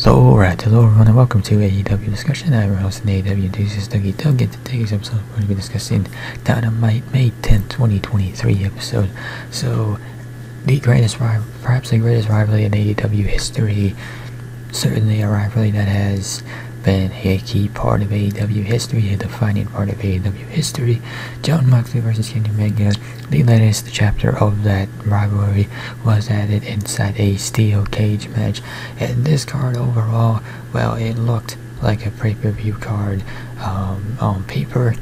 Hello everyone and welcome to AEW Discussion. I'm your host in AEW enthusiast Dougie Doug, and today's episode we're going to be discussing Dynamite May 10th, 2023 episode. So, perhaps the greatest rivalry in AEW history, certainly a rivalry that has been a key part of AEW history, a defining part of AEW history. Jon Moxley versus Kenny Omega. The latest chapter of that rivalry was added inside a steel cage match, and this card overall, well, it looked like a pay-per-view card on paper.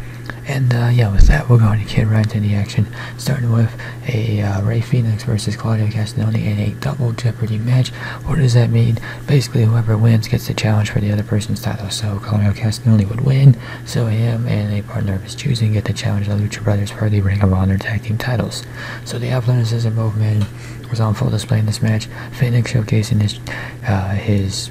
And with that, we're going to get right into the action, starting with a Rey Fenix versus Claudio Castagnoli in a double Jeopardy match. What does that mean? Basically, whoever wins gets the challenge for the other person's title. So Claudio Castagnoli would win, so him and a partner of his choosing get the challenge of the Lucha Brothers for the Ring of Honor tag team titles. So the athleticism of both men was on full display in this match. Fenix showcasing his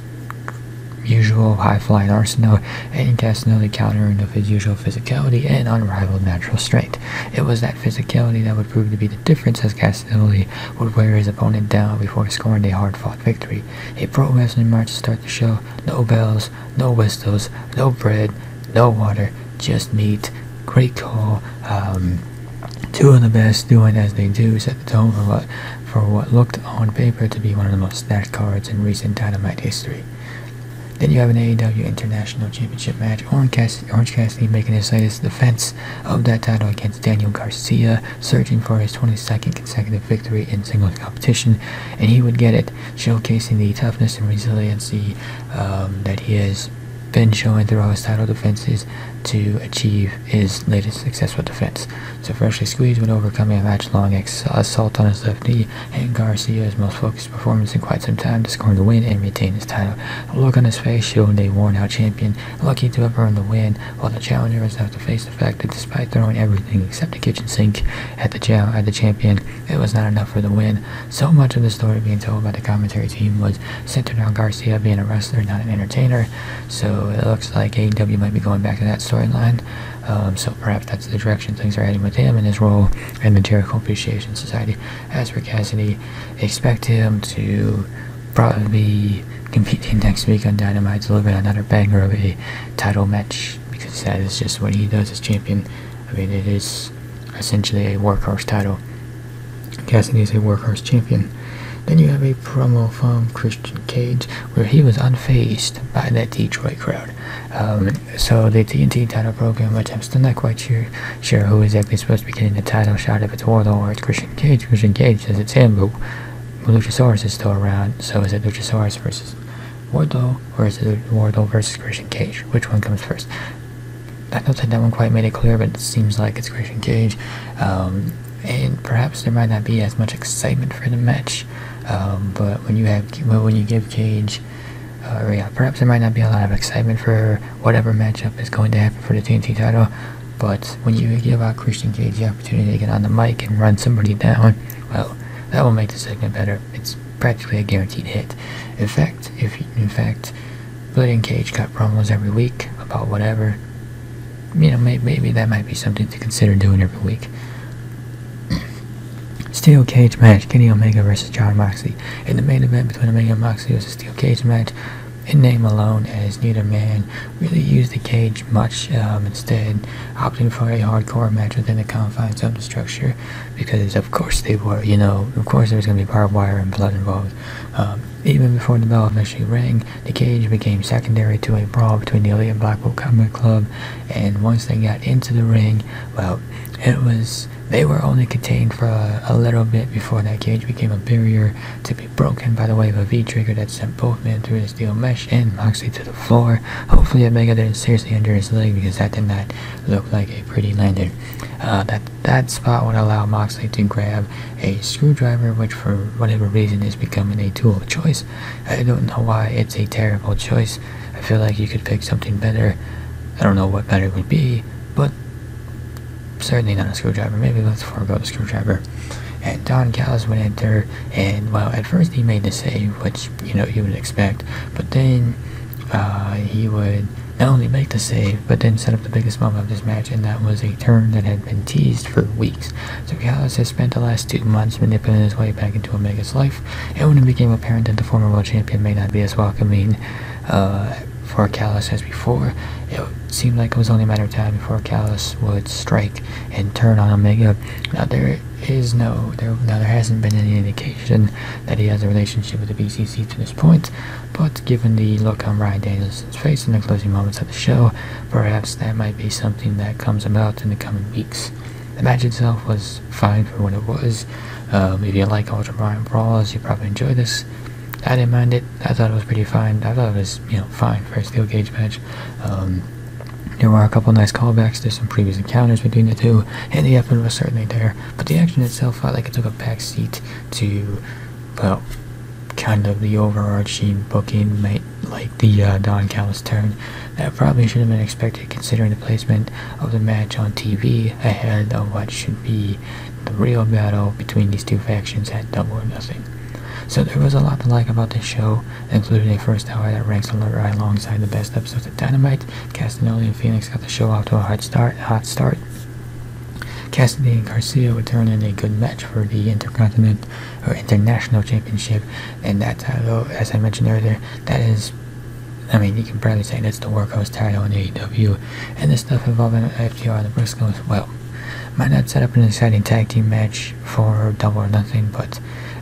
usual high-flying arsenal, and Castagnoli countering of his usual physicality and unrivaled natural strength. It was that physicality that would prove to be the difference, as Castagnoli would wear his opponent down before scoring a hard-fought victory. A pro wrestling match to start the show. No bells, no whistles, no bread, no water, just meat. Great call. Two of the best doing as they do set the tone for what looked on paper to be one of the most stacked cards in recent Dynamite history. Then you have an AEW International Championship match. Orange Cassidy making his latest defense of that title against Daniel Garcia, searching for his 22nd consecutive victory in singles competition, and he would get it, showcasing the toughness and resiliency that he has been showing throughout his title defenses to achieve his latest successful defense. So freshly squeezed when overcoming a match-long assault on his left knee, and Garcia's most focused performance in quite some time to score the win and retain his title. The look on his face showing a worn-out champion, lucky to have earned the win, while the challenger has to face the fact that despite throwing everything except the kitchen sink at the champion, it was not enough for the win. So much of the story being told by the commentary team was centered on Garcia being a wrestler, not an entertainer. So it looks like AEW might be going back to that storyline. So perhaps that's the direction things are heading with him and his role in the Jericho Appreciation Society. As for Cassidy, expect him to probably be competing next week on Dynamite, delivering another banger of a title match, because that is just what he does as champion. I mean, it is essentially a workhorse title. Cassidy is a workhorse champion. Then you have a promo from Christian Cage where he was unfazed by that Detroit crowd. So the TNT title program, which I'm still not quite sure who exactly is supposed to be getting the title shot, if it's Wardlow or it's Christian Cage. Christian Cage says it's him, but Luchasaurus is still around. So is it Luchasaurus versus Wardlow, or is it Wardlow versus Christian Cage? Which one comes first? I don't think that one quite made it clear, but it seems like it's Christian Cage. And perhaps there might not be as much excitement for the match, but when you give Cage, perhaps there might not be a lot of excitement for whatever matchup is going to happen for the TNT title. But when you give out Christian Cage the opportunity to get on the mic and run somebody down, well, that will make the segment better. It's practically a guaranteed hit. In fact, letting Cage cut promos every week about whatever, maybe that might be something to consider doing every week. Steel cage match, Kenny Omega versus Jon Moxley. In the main event between Omega and Moxley was a steel cage match, in name alone, as neither man really used the cage much, instead opting for a hardcore match within the confines of the structure, because of course they were, of course there was going to be barbed wire and blood involved. Even before the bell eventually rang, the cage became secondary to a brawl between the Elite and Blackpool Combat Club, and once they got into the ring, well, they were only contained for a little bit before that cage became a barrier to be broken by the way of a V-trigger that sent both men through the steel mesh and Moxley to the floor. Hopefully Omega didn't seriously injure his leg, because that did not look like a pretty landing. That spot would allow Moxley to grab a screwdriver, which for whatever reason is becoming a tool of choice. I don't know why it's a terrible choice. I feel like you could pick something better. I don't know what better would be, but certainly not a screwdriver. Maybe let's forego the screwdriver. And Don Callis would enter, and well, at first he made the save, which you would expect, but then he would not only make the save, but then set up the biggest moment of this match, and that was a turn that had been teased for weeks. So Callis has spent the last 2 months manipulating his way back into Omega's life, and when it became apparent that the former world champion may not be as welcoming for Callis as before, it seemed like it was only a matter of time before Callis would strike and turn on Omega. Now there hasn't been any indication that he has a relationship with the BCC to this point, but given the look on Bryan Danielson's face in the closing moments of the show, perhaps that might be something that comes about in the coming weeks. The match itself was fine for what it was. If you like Ultra Bryan brawls, you probably enjoy this. I didn't mind it. I thought it was pretty fine. I thought it was, fine for a steel cage match. There were a couple nice callbacks to some previous encounters between the two, and the effort was certainly there. But the action itself felt like it took a backseat to, well, kind of the overarching booking, like the Don Callis turn. That probably should have been expected considering the placement of the match on TV ahead of what should be the real battle between these two factions at Double or Nothing. So there was a lot to like about this show, including a first hour that ranks right alongside the best episodes of Dynamite. Castagnoli and Phoenix got the show off to a hot start. Cassidy and Garcia would turn in a good match for the International Championship, and that title, as I mentioned earlier, that is, you can probably say that's the workhorse title in AEW, and the stuff involving FTR and the Briscoes, well, might not set up an exciting tag team match for Double or Nothing, but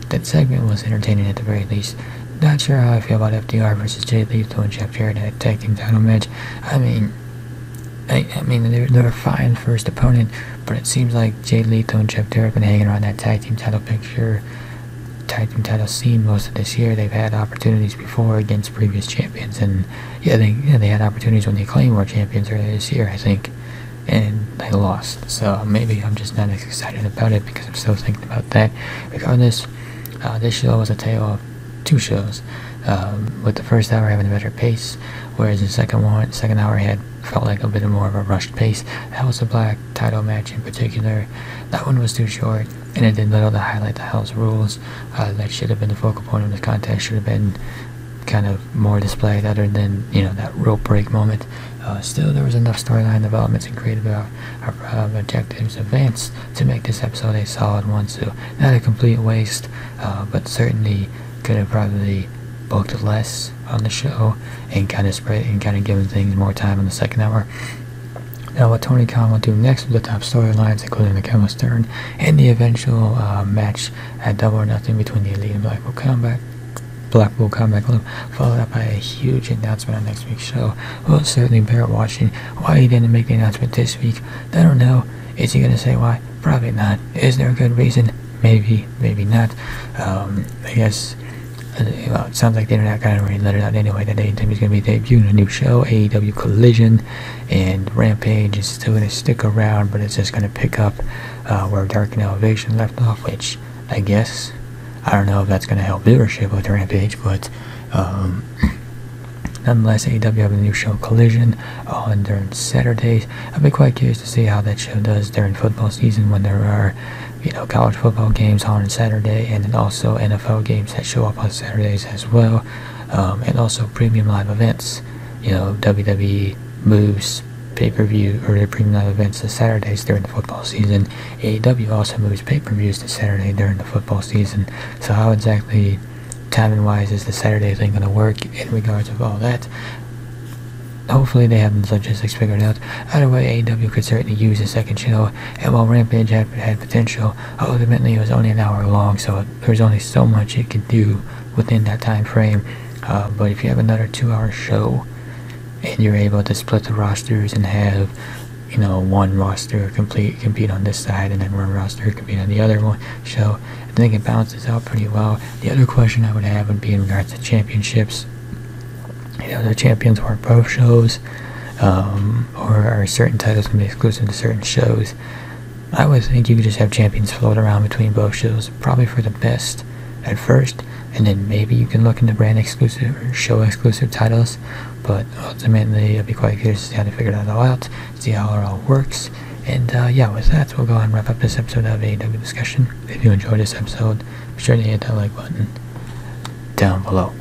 that segment was entertaining at the very least. Not sure how I feel about FTR versus Jay Lethal and Jeff Jarrett at a tag team title match. They're a fine first opponent, but it seems like Jay Lethal and Jeff Jarrett have been hanging around that tag team title scene most of this year. They've had opportunities before against previous champions, and they had opportunities when the Acclaim were champions earlier this year, I think, and they lost. So maybe I'm just not as excited about it because I'm still thinking about that. Regardless, this show was a tale of 2 shows, with the first hour having a better pace, whereas the second hour felt like a bit more of a rushed pace. That was the Black title match in particular. That one was too short, and it did little to highlight the house rules. That should have been the focal point of the contest, should have been kind of more displayed other than, that rope break moment. Still, there was enough storyline developments and creative objectives advanced to make this episode a solid one. So not a complete waste, but certainly could have probably booked less on the show and kind of given things more time in the second hour. Now, what Tony Khan will do next with the top storylines, including the Callis turn and the eventual match at Double or Nothing between the Elite and Blackpool Combat Club, followed up by a huge announcement on next week's show. Will certainly bear watching. Why he didn't make the announcement this week, I don't know. Is he going to say why? Probably not. Is there a good reason? Maybe, maybe not. I guess, it sounds like they're not going to really let it out anyway, that AEW is going to be debuting a new show, AEW Collision, and Rampage is still going to stick around, but it's just going to pick up where Dark and Elevation left off, which, I guess, I don't know if that's going to help viewership with Rampage, but nonetheless, AEW have a new show, Collision, on during Saturdays. I'll be quite curious to see how that show does during football season when there are, college football games on Saturday, and then also NFL games that show up on Saturdays as well, and also premium live events. WWE moves pay-per-view or their premium live events to Saturdays during the football season. AEW also moves pay-per-views to Saturday during the football season. So how exactly timing-wise is the Saturday thing going to work in regards of all that? Hopefully they have the logistics figured out. Either way, AEW could certainly use a second show, and while Rampage had potential, ultimately it was only an hour long, so there's only so much it could do within that time frame. But if you have another 2-hour show, and you're able to split the rosters and have, one roster compete on this side, and then one roster compete on the other one show, I think it balances out pretty well. The other question I would have would be in regards to championships. The champions work both shows, or are certain titles going to be exclusive to certain shows. I would think you could just have champions float around between both shows, probably for the best at first, and then maybe you can look into brand exclusive or show exclusive titles, but ultimately I'd be quite curious to see how they figure that all out, see how it all works. And with that, we'll go ahead and wrap up this episode of AEW Discussion. If you enjoyed this episode, be sure to hit that like button down below.